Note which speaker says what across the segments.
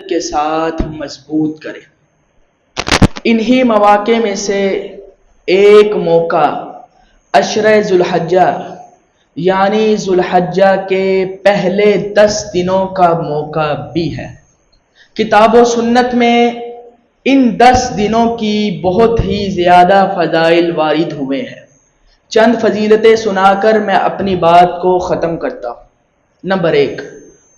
Speaker 1: کے ساتھ مضبوط کریں۔ انہی مواقع میں سے ایک موقع عشرہ ذوالحجہ یعنی ذوالحجہ کے پہلے 10 دنوں کا موقع بھی ہے۔ کتاب و سنت میں ان 10 دنوں کی بہت ہی زیادہ فضائل وارد ہوئے ہیں۔ چند فضیلتیں سنا کر میں اپنی بات کو ختم کرتا ہوں۔ نمبر 1،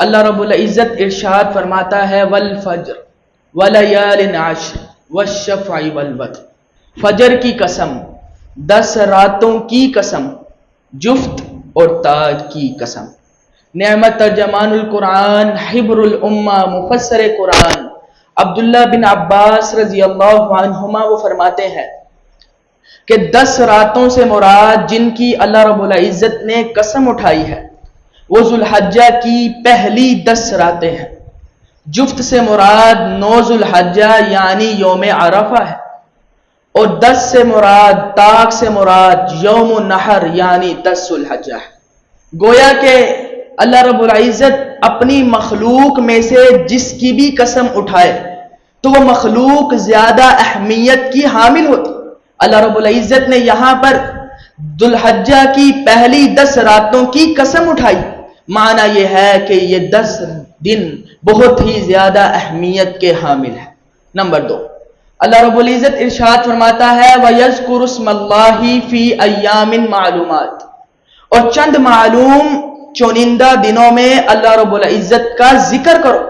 Speaker 1: اللہ رب العزت ارشاد فرماتا ہے والفجر ولیال عشر والشفع والوتر، فجر کی قسم، 10 راتوں کی قسم، جفت اور تاج کی قسم۔ نعمت ترجمان القرآن، حبر الامہ، مفسر قرآن عبداللہ بن عباس رضی اللہ عنہما وہ فرماتے ہیں کہ 10 راتوں سے مراد جن کی اللہ رب العزت نے قسم اٹھائی ہے وہ ذوالحجہ کی پہلی 10 راتیں ہیں۔ جفت سے مراد 9 ذوالحجہ یعنی یوم عرفہ ہے، اور 10 سے مراد، تاک سے مراد یوم النحر یعنی 10 ذوالحجہ ہے۔ گویا کہ اللہ رب العزت اپنی مخلوق میں سے جس کی بھی قسم اٹھائے تو وہ مخلوق زیادہ اہمیت کی حامل ہوتی۔ اللہ رب العزت نے یہاں پر ذوالحجہ کی پہلی 10 راتوں کی قسم اٹھائی، معنی یہ ہے کہ یہ 10 دن بہت ہی زیادہ اہمیت کے حامل ہے۔ نمبر 2، اللہ رب العزت ارشاد فرماتا ہے وَيَذْكُرُ اسْمَ اللَّهِ فِي أَيَّامٍ مَعْلُومَاتٍ، اور چند معلوم چنندہ دنوں میں اللہ رب العزت کا ذکر کرو۔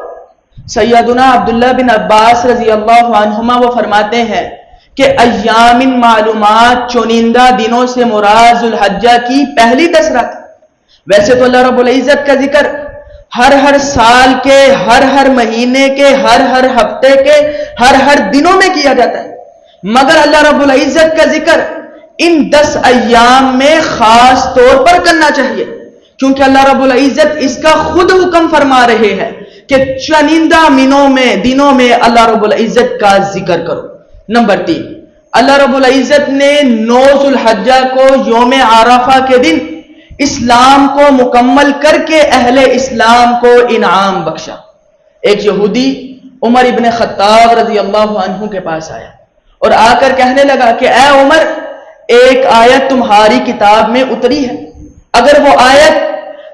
Speaker 1: سیدنا عبداللہ بن عباس رضی اللہ عنہما وہ فرماتے ہیں کہ ایام معلومات چنندہ دنوں سے مراد ذوالحجہ کی پہلی 10 رات۔ ویسے تو اللہ رب العزت کا ذکر ہر سال کے، ہر مہینے کے، ہر ہفتے کے، ہر دنوں میں کیا جاتا ہے، مگر اللہ رب العزت کا ذکر ان 10 ایام میں خاص طور پر کرنا چاہیے، کیونکہ اللہ رب العزت اس کا خود حکم فرما رہے ہیں کہ چنندہ دنوں میں اللہ رب العزت کا ذکر کرو۔ نمبر 3، اللہ رب العزت نے 9 ذوالحجہ کو یوم عرفہ کے دن اسلام کو مکمل کر کے اہل اسلام کو انعام بخشا۔ ایک یہودی عمر ابن خطاب رضی اللہ عنہ کے پاس آیا اور آ کر کہنے لگا کہ اے عمر، ایک آیت تمہاری کتاب میں اتری ہے، اگر وہ آیت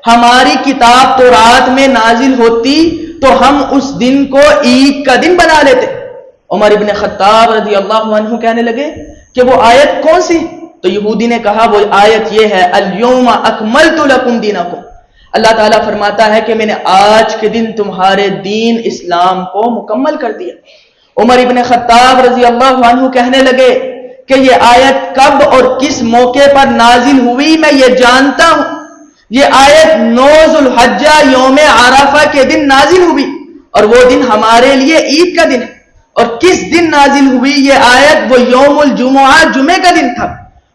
Speaker 1: ہماری کتاب تورات میں نازل ہوتی تو ہم اس دن کو عید کا دن بنا لیتے۔ عمر ابن خطاب رضی اللہ عنہ کہنے لگے کہ وہ آیت کون سی؟ تو یہودی نے کہا وہ آیت یہ ہے الیوم اکملت لکم دینکم، اللہ تعالیٰ فرماتا ہے کہ میں نے آج کے دن تمہارے دین اسلام کو مکمل کر دیا۔ عمر ابن خطاب رضی اللہ عنہ کہنے لگے کہ یہ آیت کب اور کس موقع پر نازل ہوئی میں یہ جانتا ہوں، یہ آیت 9 ذوالحجہ یوم عرفہ کے دن نازل ہوئی، اور وہ دن ہمارے لیے عید کا دن ہے۔ اور کس دن نازل ہوئی یہ آیت؟ وہ یوم الجمعہ، جمعے کا دن تھا،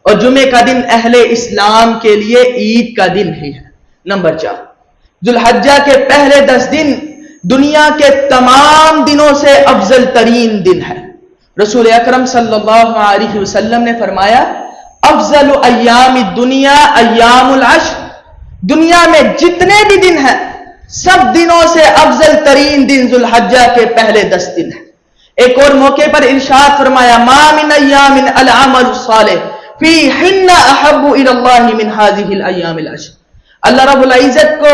Speaker 1: اور جمعے کا دن اہل اسلام کے لیے عید کا دن ہی ہے۔ نمبر 4، ذوالحجہ کے پہلے 10 دن دنیا کے تمام دنوں سے افضل ترین دن ہے۔ رسول اکرم صلی اللہ علیہ وسلم نے فرمایا افضل ایام الدنیا ایام العشر، دنیا میں جتنے بھی دن ہیں سب دنوں سے افضل ترین دن ذوالحجہ کے پہلے 10 دن ہیں۔ ایک اور موقع پر ارشاد فرمایا ما من ایام العمل الصالح فیہن احب الی اللہ من هذه الايام العشر، اللہ رب العزت کو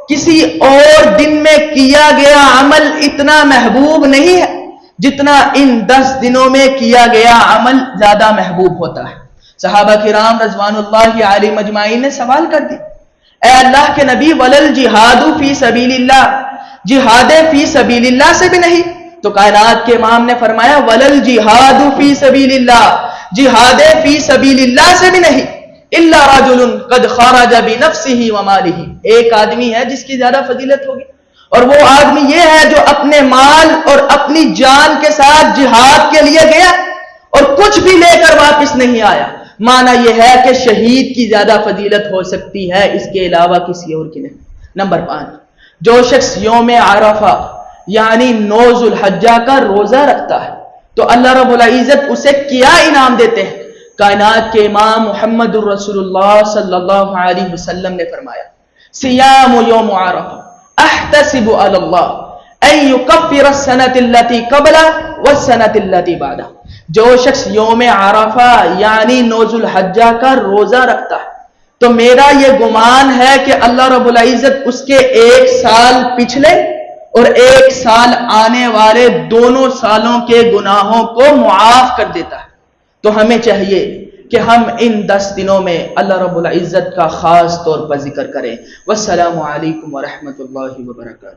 Speaker 1: کسی اور دن میں کیا گیا عمل اتنا محبوب نہیں ہے جتنا ان 10 دنوں میں کیا گیا عمل زیادہ محبوب ہوتا ہے۔ صحابہ کرام رضوان اللہ علیہم اجمعین نے سوال کر دی اے اللہ کے نبی ولل جہاد فی سبیل اللہ، جہاد فی سبیل اللہ سے بھی نہیں؟ تو کائنات کے امام نے فرمایا ولل جہاد فی سبیل اللہ، جہاد فی سبیل اللہ سے بھی نہیں، الا رجل قد خرج بنفسه وماله، ایک آدمی ہے جس کی زیادہ فضیلت ہوگی، اور وہ آدمی یہ ہے جو اپنے مال اور اپنی جان کے ساتھ جہاد کے لیے گیا اور کچھ بھی لے کر واپس نہیں آیا۔ معنی یہ ہے کہ شہید کی زیادہ فضیلت ہو سکتی ہے، اس کے علاوہ کسی اور کی نہیں۔ نمبر 5، جو شخص یوم عرفہ یعنی 9 ذوالحجہ کا روزہ رکھتا ہے تو اللہ رب العزت اسے کیا انعام دیتے ہیں؟ کائنات کے امام محمد الرسول اللہ صلی اللہ علیہ وسلم نے فرمایا سیام یوم عرفہ احتسب علی اللہ، ان یکفر السنۃ التی قبلہ والسنۃ التی بعدہ، جو شخص یوم عرفہ یعنی 9 ذو الحجہ کا روزہ رکھتا ہے تو میرا یہ گمان ہے کہ اللہ رب العزت اس کے 1 سال پچھلے اور 1 سال آنے والے دونوں سالوں کے گناہوں کو معاف کر دیتا ہے۔ تو ہمیں چاہیے کہ ہم ان 10 دنوں میں اللہ رب العزت کا خاص طور پر ذکر کریں۔ والسلام علیکم ورحمۃ اللہ وبرکاتہ۔